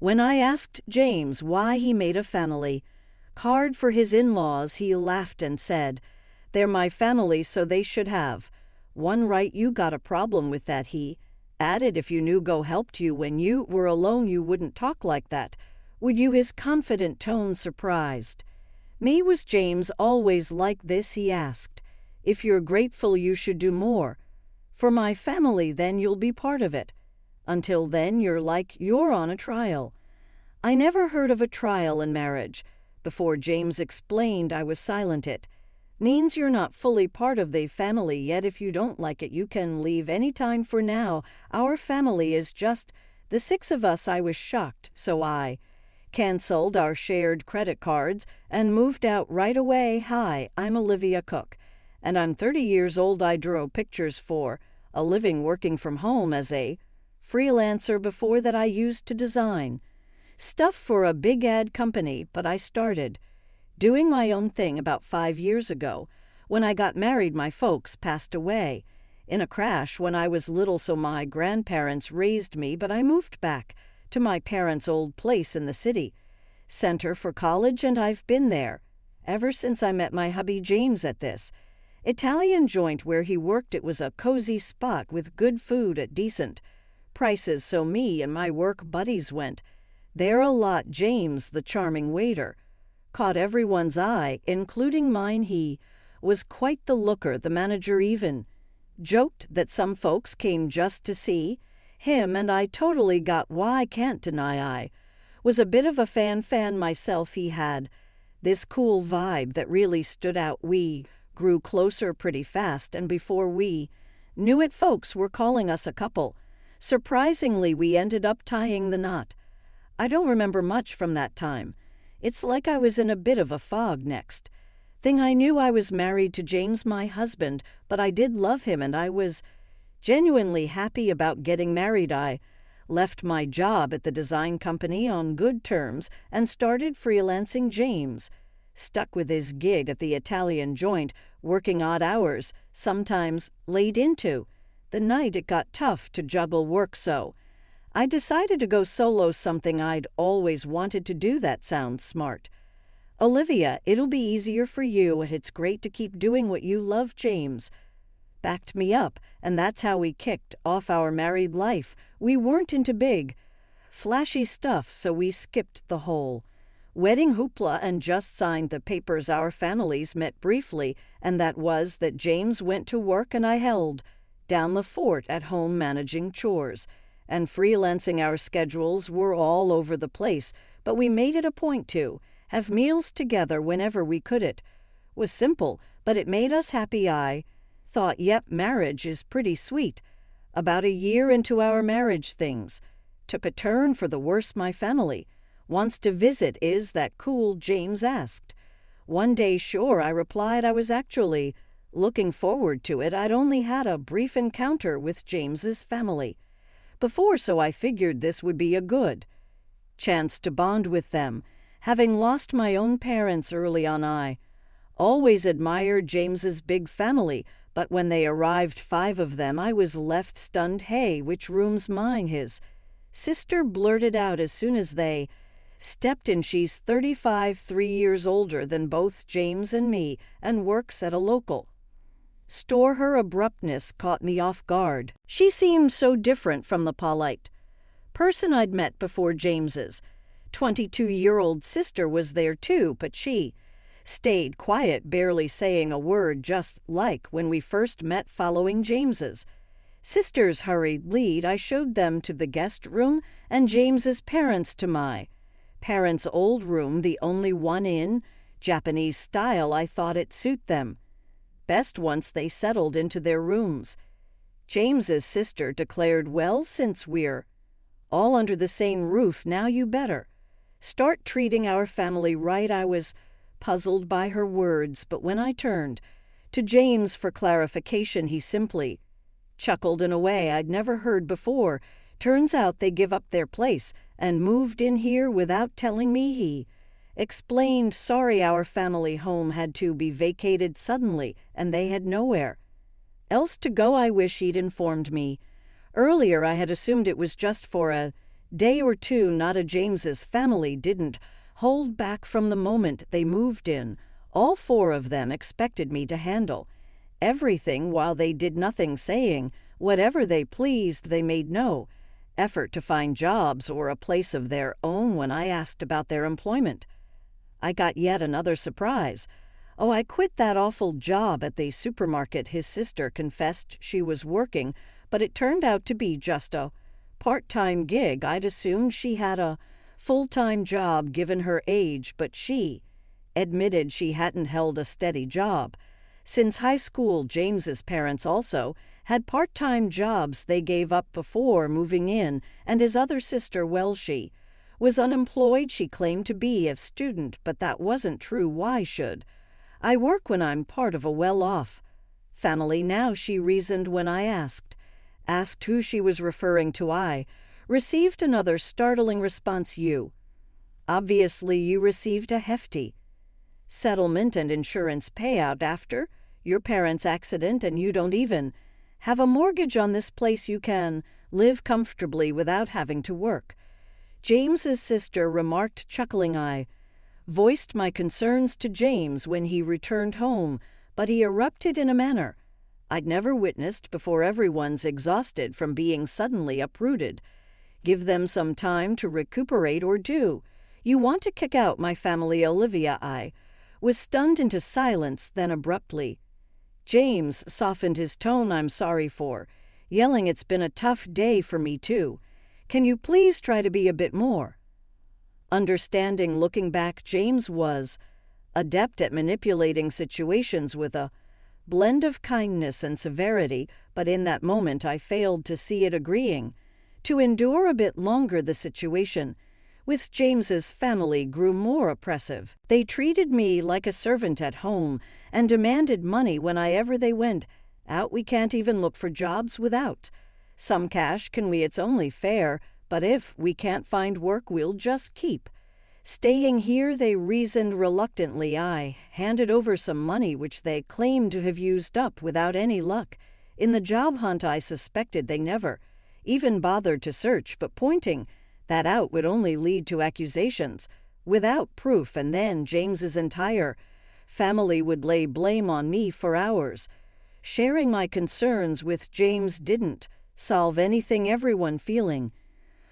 When I asked James why he made a family card for his in-laws, he laughed and said, "They're my family, so they should have one right. You got a problem with that," he added. "If you knew Go helped you when you were alone, you wouldn't talk like that, would you?" His confident tone surprised me. Was James always like this? He asked. "If you're grateful, you should do more for my family, then you'll be part of it. Until then, you're like you're on a trial." I never heard of a trial in marriage. Before James explained, I was silent. It means you're not fully part of the family yet. If you don't like it, you can leave any time. For now, our family is just the six of us. I was shocked, so I canceled our shared credit cards and moved out right away. "Hi, I'm Olivia Cook, and I'm 30 years old. I drew pictures for a living, working from home as a freelancer. Before that, I used to design stuff for a big ad company, but I started doing my own thing about 5 years ago. When I got married, my folks passed away in a crash when I was little, so my grandparents raised me, but I moved back to my parents' old place in the city center for college, and I've been there ever since. I met my hubby James at this Italian joint where he worked. It was a cozy spot with good food at decent prices, so me and my work buddies went there a lot. James, the charming waiter, caught everyone's eye, including mine. He was quite the looker. The manager even joked that some folks came just to see him, and I totally got why. I can't deny I was a bit of a fan myself. He had this cool vibe that really stood out. We grew closer pretty fast, and before we knew it, folks were calling us a couple. Surprisingly, we ended up tying the knot. I don't remember much from that time. It's like I was in a bit of a fog. Next thing I knew, I was married to James, my husband, but I did love him, and I was genuinely happy about getting married. I left my job at the design company on good terms and started freelancing. James stuck with his gig at the Italian joint, working odd hours, sometimes late into the night. It got tough to juggle work, so I decided to go solo, something I'd always wanted to do. That sounds smart, Olivia. It'll be easier for you, and it's great to keep doing what you love. James backed me up, and that's how we kicked off our married life. We weren't into big, flashy stuff, so we skipped the whole wedding hoopla and just signed the papers. Our families met briefly, and that was that. James went to work, and I held down the fort at home, managing chores and freelancing. Our schedules were all over the place, but we made it a point to have meals together whenever we could. It was simple, but it made us happy. I thought, yep, marriage is pretty sweet. About a year into our marriage, things took a turn for the worse. My family wants to visit. Is that cool? James asked one day. Sure, I replied. I was actually looking forward to it. I'd only had a brief encounter with James's family before, so I figured this would be a good chance to bond with them. Having lost my own parents early on, I always admired James's big family, but when they arrived, 5 of them, I was left stunned. "Hey, which room's mine?" his sister blurted out as soon as they stepped in. She's 35, 3 years older than both James and me, and works at a local store. Her abruptness caught me off guard. She seemed so different from the polite person I'd met before. James's 22-year-old sister was there too, but she stayed quiet, barely saying a word, just like when we first met. Following James's sister's hurried lead, I showed them to the guest room and James's parents to my parents' old room, the only one in Japanese style. I thought it suit them best once they settled into their rooms. James's sister declared, "Well, since we're all under the same roof now, you better start treating our family right." I was puzzled by her words, but when I turned to James for clarification, he simply chuckled in a way I'd never heard before. "Turns out they give up their place and moved in here without telling me," he explained. "Sorry, our family home had to be vacated suddenly, and they had nowhere else to go. I wish he'd informed me earlier. I had assumed it was just for a Day or two, not a James's family didn't hold back from the moment they moved in. All four of them expected me to handle everything while they did nothing, saying whatever they pleased. They made no effort to find jobs or a place of their own when I asked about their employment. I got yet another surprise. "Oh, I quit that awful job at the supermarket," his sister confessed she was working, but it turned out to be just a part-time gig. I'd assumed she had a full-time job given her age, but she admitted she hadn't held a steady job since high school. James's parents also had part-time jobs they gave up before moving in, and his other sister, well, she was unemployed. She claimed to be a student, but that wasn't true. "Why should I work when I'm part of a well-off family now?" she reasoned. When I asked who she was referring to, I received another startling response. "You. Obviously you received a hefty settlement and insurance payout after your parents' accident, and you don't even have a mortgage on this place. You can live comfortably without having to work," James's sister remarked, chuckling. I voiced my concerns to James when he returned home, but he erupted in a manner I'd never witnessed before. "Everyone's exhausted from being suddenly uprooted. Give them some time to recuperate, or do you want to kick out my family, Olivia?" I was stunned into silence. Then abruptly, James softened his tone. "I'm sorry for yelling. It's been a tough day for me too. Can you please try to be a bit more understanding?" Looking back, James was adept at manipulating situations with a blend of kindness and severity, but in that moment I failed to see it. Agreeing to endure a bit longer, the situation with James's family grew more oppressive. They treated me like a servant at home and demanded money whenever they went out. "We can't even look for jobs without some cash, can we? It's only fair. But if we can't find work, we'll just keep staying here," they reasoned reluctantly. I handed over some money which they claimed to have used up without any luck in the job hunt. I suspected they never even bothered to search, but pointing that out would only lead to accusations without proof, and then James's entire family would lay blame on me for hours. Sharing my concerns with James didn't solve anything. Everyone feeling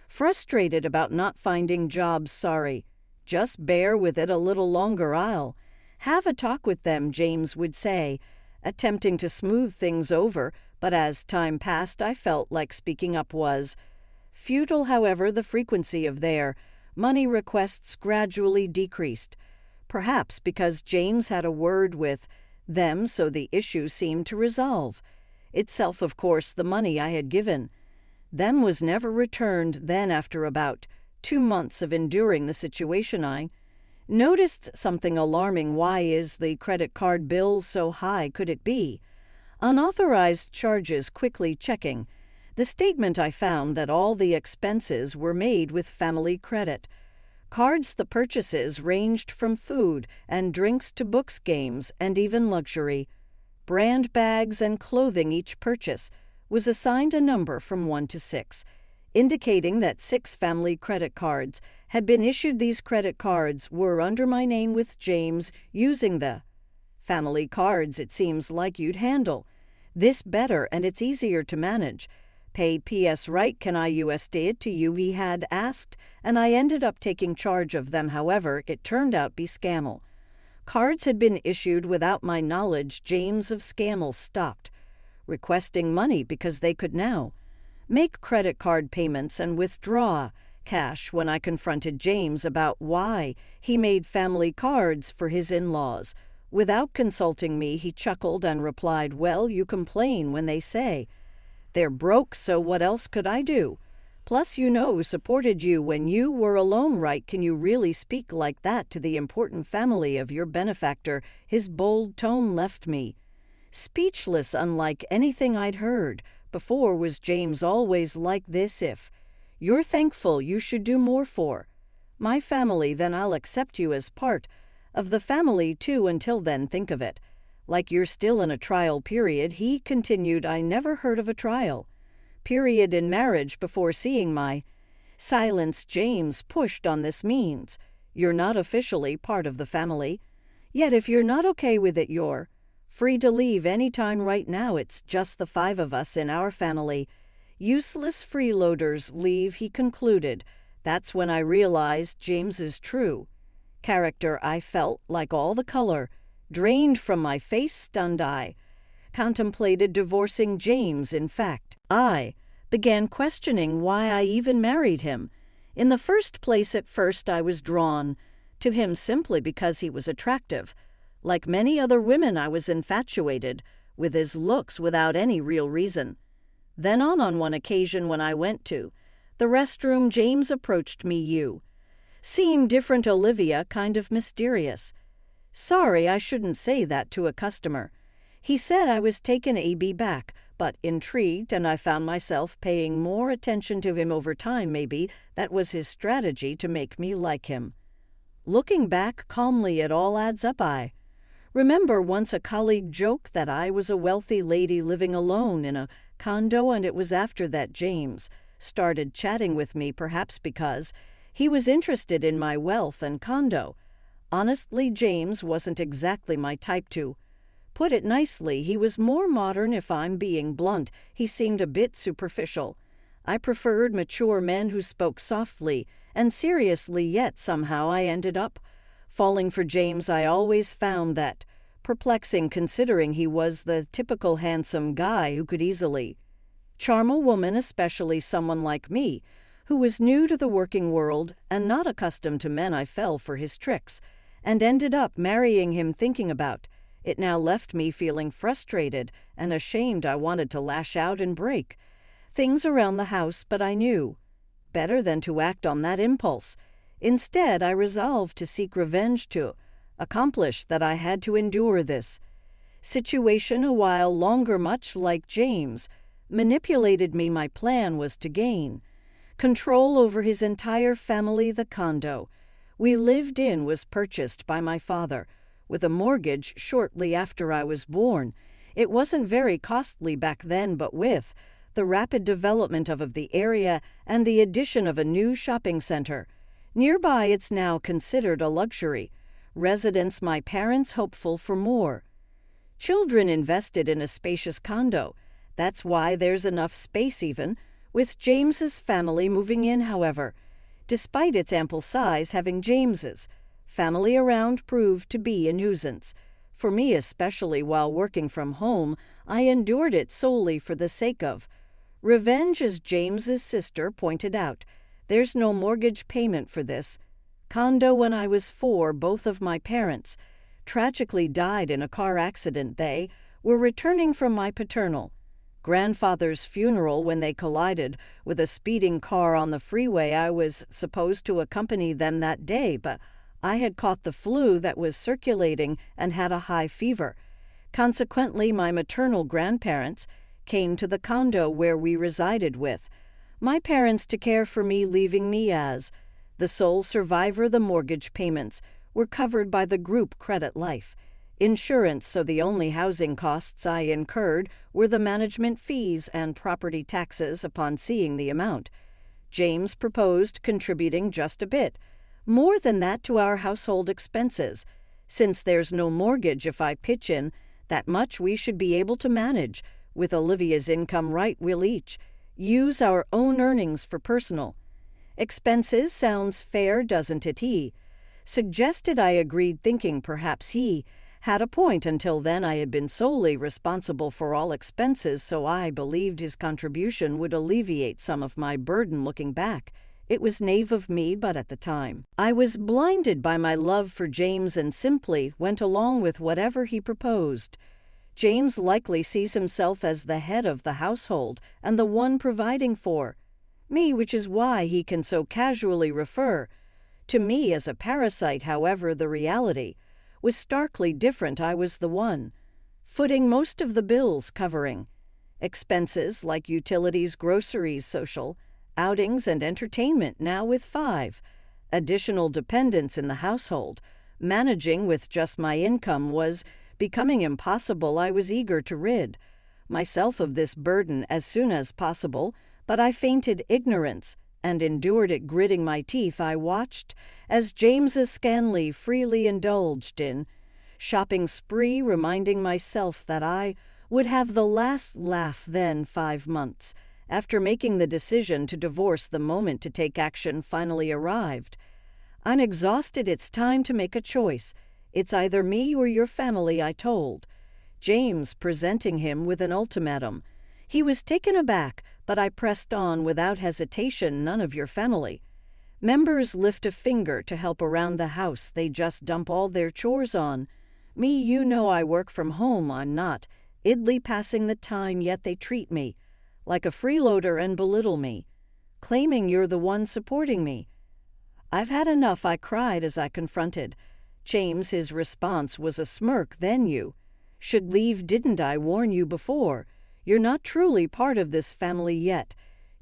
frustrated about not finding jobs. "Sorry, just bear with it a little longer. I'll have a talk with them," James would say, attempting to smooth things over. But as time passed, I felt like speaking up was futile. However, the frequency of their money requests gradually decreased, perhaps because James had a word with them, so the issue seemed to resolve itself. Of course, the money I had given them was never returned. Then, after about 2 months of enduring the situation, I noticed something alarming. "Why is the credit card bill so high? Could it be unauthorized charges?" Quickly checking the statement, I found that all the expenses were made with family credit cards. The purchases ranged from food and drinks to books, games, and even luxury brand bags and clothing. Each purchase was assigned a number from 1 to 6, indicating that 6 family credit cards had been issued. These credit cards were under my name with James. Using the family cards, it seems like you'd handle this better and it's easier to manage. Pay PS right, can I USD it to you? He had asked, and I ended up taking charge of them. However, it turned out be scammal cards had been issued without my knowledge. James of Scammel stopped requesting money because they could now make credit card payments and withdraw cash. When I confronted James about why he made family cards for his in-laws without consulting me, he chuckled and replied, "Well, you complain when they say they're broke, so what else could I do? Plus, you know who supported you when you were alone, right? Can you really speak like that to the important family of your benefactor?" His bold tone left me speechless, unlike anything I'd heard before. Was James always like this? "If you're thankful, you should do more for my family, then I'll accept you as part of the family too. Until then, think of it like you're still in a trial period," he continued. "I never heard of a trial period in marriage before. Seeing my Silence James pushed on this means. You're not officially part of the family. Yet if you're not okay with it, you're free to leave any time right now. It's just the 5 of us in our family. Useless freeloaders leave, he concluded. That's when I realized James's true character. I felt like all the color drained from my face. Stunned, I contemplated divorcing James. In fact, I began questioning why I even married him. In the first place, at first I was drawn to him simply because he was attractive. Like many other women, I was infatuated with his looks without any real reason. Then on one occasion when I went to the restroom, James approached me. You seem different, Olivia, kind of mysterious. Sorry, I shouldn't say that to a customer. He said. I was taken aback, but intrigued, and I found myself paying more attention to him over time. Maybe that was his strategy to make me like him. Looking back calmly, it all adds up. I remember once a colleague joked that I was a wealthy lady living alone in a condo, and it was after that James started chatting with me, perhaps because he was interested in my wealth and condo. Honestly, James wasn't exactly my type, to put it nicely. He was more modern, if I'm being blunt. He seemed a bit superficial. I preferred mature men who spoke softly and seriously, yet somehow I ended up falling for James. I always found that perplexing, considering he was the typical handsome guy who could easily charm a woman, especially someone like me, who was new to the working world and not accustomed to men. I fell for his tricks and ended up marrying him. Thinking about it now left me feeling frustrated and ashamed. I wanted to lash out and break things around the house, but I knew better than to act on that impulse. Instead, I resolved to seek revenge. To accomplish that, I had to endure this situation a while longer. Much like James manipulated me, my plan was to gain control over his entire family. The condo we lived in was purchased by my father with a mortgage shortly after I was born. It wasn't very costly back then, but with the rapid development of the area and the addition of a new shopping center nearby, it's now considered a luxury residence. My parents, hopeful for more children, invested in a spacious condo. That's why there's enough space even with James's family moving in. However, despite its ample size, having James's family around proved to be a nuisance. For me, especially while working from home, I endured it solely for the sake of revenge. As James's sister pointed out, there's no mortgage payment for this condo. When I was 4, both of my parents tragically died in a car accident. They were returning from my paternal grandfather's funeral when they collided with a speeding car on the freeway. I was supposed to accompany them that day, but I had caught the flu that was circulating and had a high fever. Consequently, my maternal grandparents came to the condo where we resided with my parents to care for me, leaving me as the sole survivor. The mortgage payments were covered by the group credit life insurance, so the only housing costs I incurred were the management fees and property taxes. Upon seeing the amount James proposed, contributing just a bit more than that to our household expenses, since there's no mortgage, if I pitch in that much, we should be able to manage with Olivia's income. Right, we'll each use our own earnings for personal expenses. Sounds fair, doesn't it? He suggested. I agreed, thinking perhaps he had a point. Until then, I had been solely responsible for all expenses, so I believed his contribution would alleviate some of my burden. Looking back, it was naive of me, but at the time I was blinded by my love for James and simply went along with whatever he proposed. James likely sees himself as the head of the household and the one providing for me, which is why he can so casually refer to me as a parasite. However, the reality was starkly different. I was the one footing most of the bills, covering expenses like utilities, groceries, social outings, and entertainment. Now, with 5 additional dependents in the household, managing with just my income was becoming impossible. I was eager to rid myself of this burden as soon as possible, but I feinted ignorance and endured it gritting my teeth. I watched as James's Scanley freely indulged in shopping spree, reminding myself that I would have the last laugh then. 5 months after making the decision to divorce, the moment to take action finally arrived. I'm exhausted. It's time to make a choice. It's either me or your family, I told James, presenting him with an ultimatum. He was taken aback, but I pressed on without hesitation. None of your family members lift a finger to help around the house. They just dump all their chores on me. You know I work from home. I'm not idly passing the time, yet they treat me like a freeloader and belittle me, claiming you're the one supporting me. I've had enough, I cried as I confronted James. His response was a smirk. Then you should leave. Didn't I warn you before? You're not truly part of this family yet.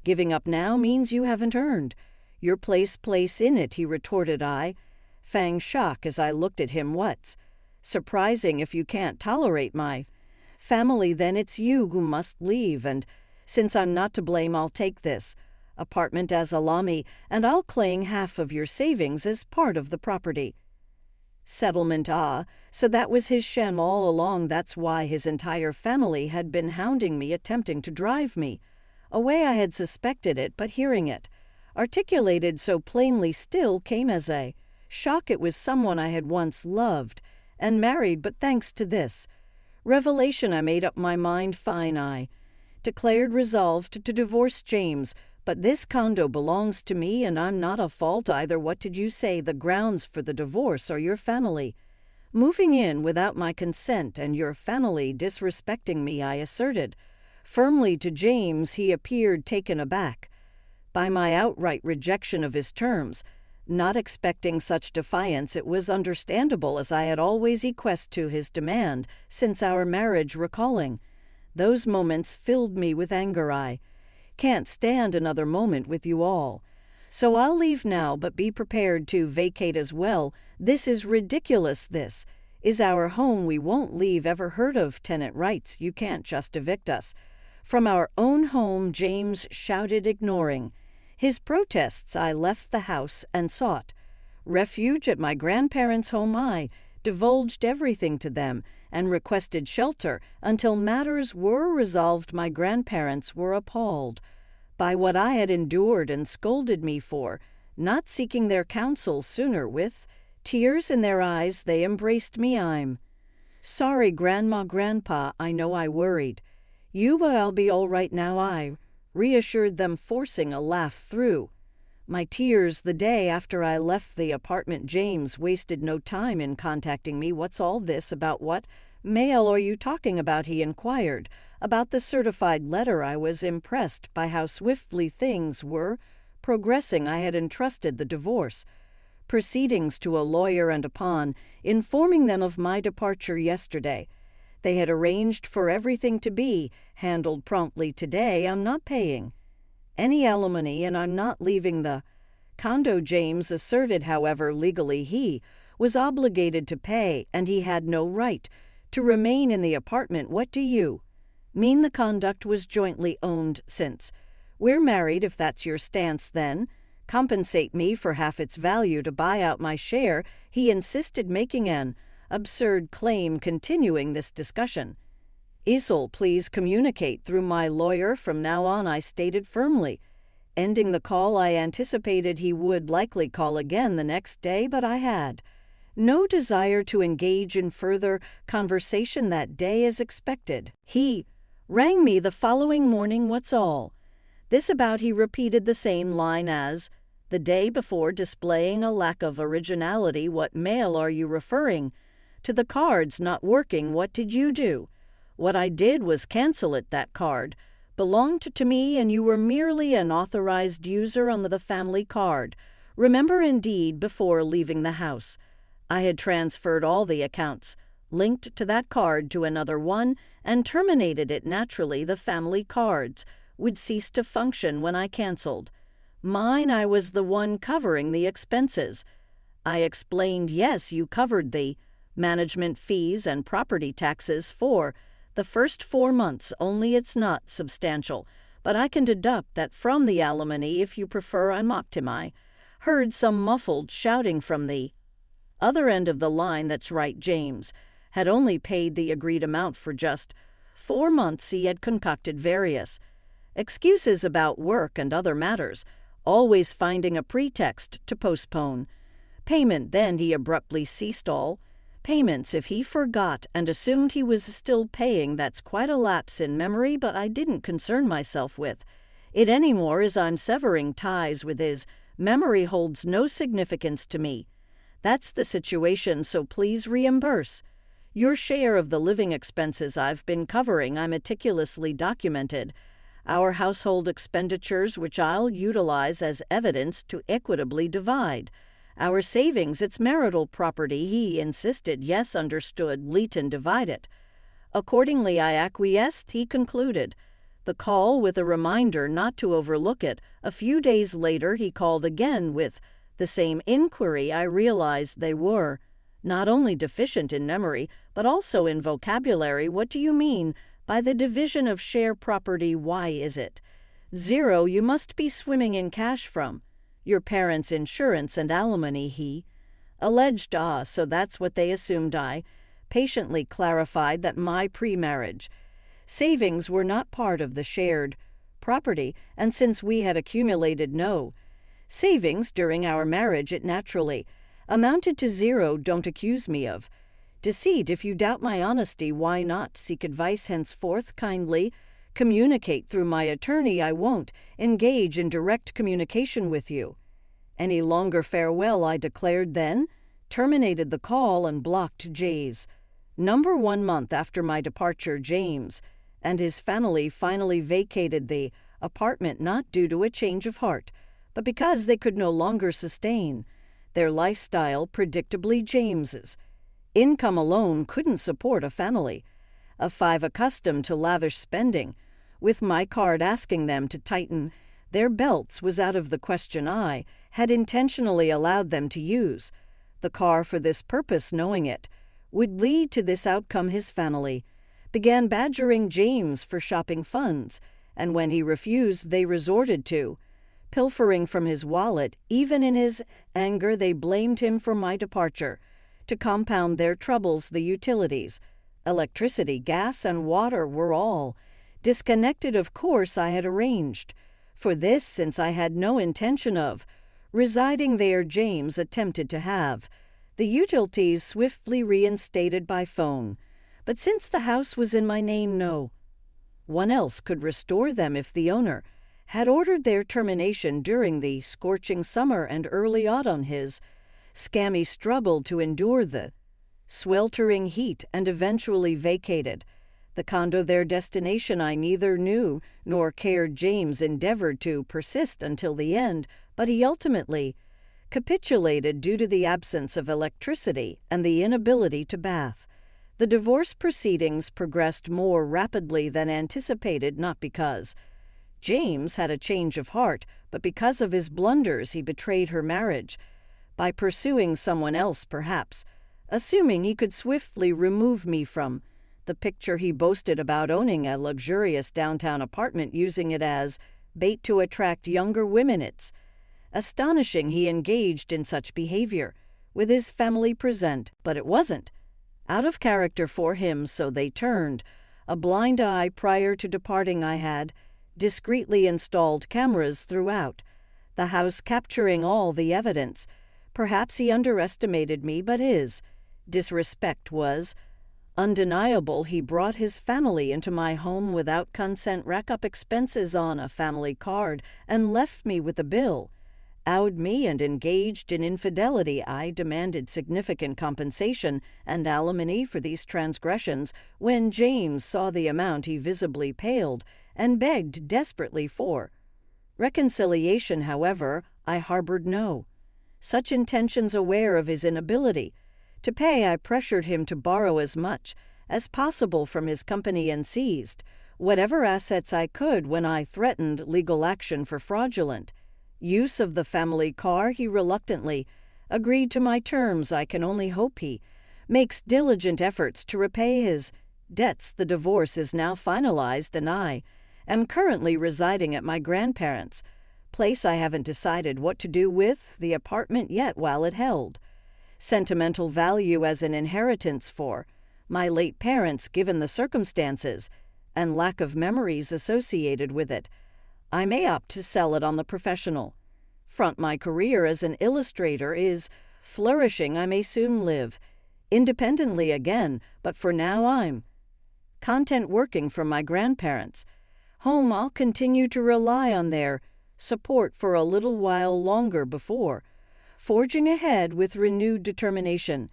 Giving up now means you haven't earned your place in it, he retorted. I fang shock as I looked at him. What's surprising? If you can't tolerate my family, then it's you who must leave, and since I'm not to blame, I'll take this apartment as a lami, and I'll claim half of your savings as part of the property settlement. So that was his sham all along. That's why his entire family had been hounding me, attempting to drive me away. I had suspected it, but hearing it articulated so plainly still came as a shock. It was someone I had once loved and married, but thanks to this revelation, I made up my mind. Fine, I declared, resolved to divorce James. But this condo belongs to me, and I'm not at fault either. What did you say the grounds for the divorce are? Your family moving in without my consent and your family disrespecting me, I asserted firmly to James. He appeared taken aback by my outright rejection of his terms. Not expecting such defiance, it was understandable, as I had always acquiesced to his demand since our marriage. Recalling those moments filled me with anger. I can't stand another moment with you all, so I'll leave now, but be prepared to vacate as well. This is ridiculous. This is our home. We won't leave. Ever heard of tenant rights? You can't just evict us from our own home, James shouted, ignoring his protests. I left the house and sought refuge at my grandparents' home. I divulged everything to them and requested shelter until matters were resolved. My grandparents were appalled by what I had endured and scolded me for not seeking their counsel sooner. With tears in their eyes, they embraced me. I'm sorry, Grandma, Grandpa, I know I worried you, but I'll be all right now, I reassured them, forcing a laugh through my tears. The day after I left the apartment, James wasted no time in contacting me. What's all this about? What mail are you talking about? He inquired. About the certified letter. I was impressed by how swiftly things were progressing. I had entrusted the divorce proceedings to a lawyer, and upon informing them of my departure yesterday, they had arranged for everything to be handled promptly. Today, I'm not paying any alimony, and I'm not leaving the condo, James asserted. However, legally he was obligated to pay, and he had no right to remain in the apartment. What do you mean? The conduct was jointly owned since we're married. If that's your stance, then compensate me for half its value to buy out my share, he insisted, making an absurd claim. Continuing this discussion, Isel, please communicate through my lawyer from now on, I stated firmly. Ending the call, I anticipated he would likely call again the next day, but I had no desire to engage in further conversation that day as expected. He rang me the following morning. What's all this about? He repeated the same line as the day before, displaying a lack of originality. What mail are you referring to? The cards not working. What did you do? What I did was cancel it. That card belonged to me, and you were merely an authorized user on the family card. Remember, indeed, before leaving the house, I had transferred all the accounts linked to that card to another one and terminated it. Naturally, the family cards would cease to function when I canceled mine. I was the one covering the expenses. I explained. Yes, you covered the management fees and property taxes for the first 4 months only. It's not substantial, but I can deduct that from the alimony if you prefer I'm optimi. Heard some muffled shouting from the other end of the line. That's right, James had only paid the agreed amount for just 4 months. He had concocted various excuses about work and other matters, always finding a pretext to postpone payment. Then he abruptly ceased all payments. If he forgot and assumed he was still paying, that's quite a lapse in memory, but I didn't concern myself with it anymore, as I'm severing ties with his memory holds no significance to me. That's the situation, so please reimburse your share of the living expenses I've been covering. I meticulously documented our household expenditures, which I'll utilize as evidence to equitably divide our savings. It's marital property, he insisted. Yes, understood. Leighton, divide it. Accordingly, I acquiesced, he concluded the call with a reminder not to overlook it. A few days later, he called again with the same inquiry. I realized they were not only deficient in memory, but also in vocabulary. What do you mean by the division of share property? Why is it 0? You must be swimming in cash from your parents' insurance and alimony, he alleged. So that's what they assumed. I patiently clarified that my pre-marriage savings were not part of the shared property, and since we had accumulated no savings during our marriage, it naturally amounted to 0. Don't accuse me of deceit. If you doubt my honesty, why not seek advice henceforth? Kindly communicate through my attorney. I won't engage in direct communication with you any longer. Farewell, I declared, then terminated the call and blocked Jay's number. 1 month after my departure, James and his family finally vacated the apartment, not due to a change of heart, but because they could no longer sustain their lifestyle. Predictably, James's income alone couldn't support a family of 5 accustomed to lavish spending. With my card asking them to tighten their belts was out of the question. I had intentionally allowed them to use the car for this purpose, knowing it would lead to this outcome. His family began badgering James for shopping funds, and when he refused, they resorted to pilfering from his wallet. Even in his anger, they blamed him for my departure. To compound their troubles, the utilities, electricity, gas, and water were all disconnected. Of course, I had arranged for this, since I had no intention of residing there. James attempted to have the utilities swiftly reinstated by phone, but since the house was in my name, no one else could restore them. If the owner had ordered their termination during the scorching summer and early autumn, his scammy struggled to endure the sweltering heat and eventually vacated the condo. Their destination I neither knew nor cared. James endeavored to persist until the end, but he ultimately capitulated due to the absence of electricity and the inability to bath. The divorce proceedings progressed more rapidly than anticipated, not because James had a change of heart, but because of his blunders. He betrayed her marriage by pursuing someone else, perhaps assuming he could swiftly remove me from the picture. He boasted about owning a luxurious downtown apartment, using it as bait to attract younger women. It's astonishing he engaged in such behavior with his family present, but it wasn't out of character for him, so they turned a blind eye. Prior to departing, I had discreetly installed cameras throughout the house, capturing all the evidence. Perhaps he underestimated me, but his disrespect was undeniable. He brought his family into my home without consent, racked up expenses on a family card, and left me with a bill. Outed me and engaged in infidelity. I demanded significant compensation and alimony for these transgressions. When James saw the amount, he visibly paled and begged desperately for reconciliation. However, I harbored no such intentions. Aware of his inability to pay, I pressured him to borrow as much as possible from his company and seized whatever assets I could. When I threatened legal action for fraudulent use of the family car, he reluctantly agreed to my terms. I can only hope he makes diligent efforts to repay his debts. The divorce is now finalized, and I Am currently residing at my grandparents'. Place I haven't decided what to do with the apartment yet while it held. Sentimental value as an inheritance for my late parents given the circumstances and lack of memories associated with it. I may opt to sell it on the professional front. My career as an illustrator is flourishing. I may soon live independently again, but for now I'm content working for my grandparents' home. I'll continue to rely on their support for a little while longer before forging ahead with renewed determination.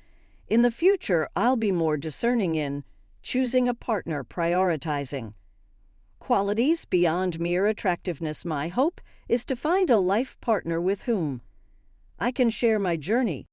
In the future, I'll be more discerning in choosing a partner, prioritizing qualities beyond mere attractiveness. My hope is to find a life partner with whom I can share my journey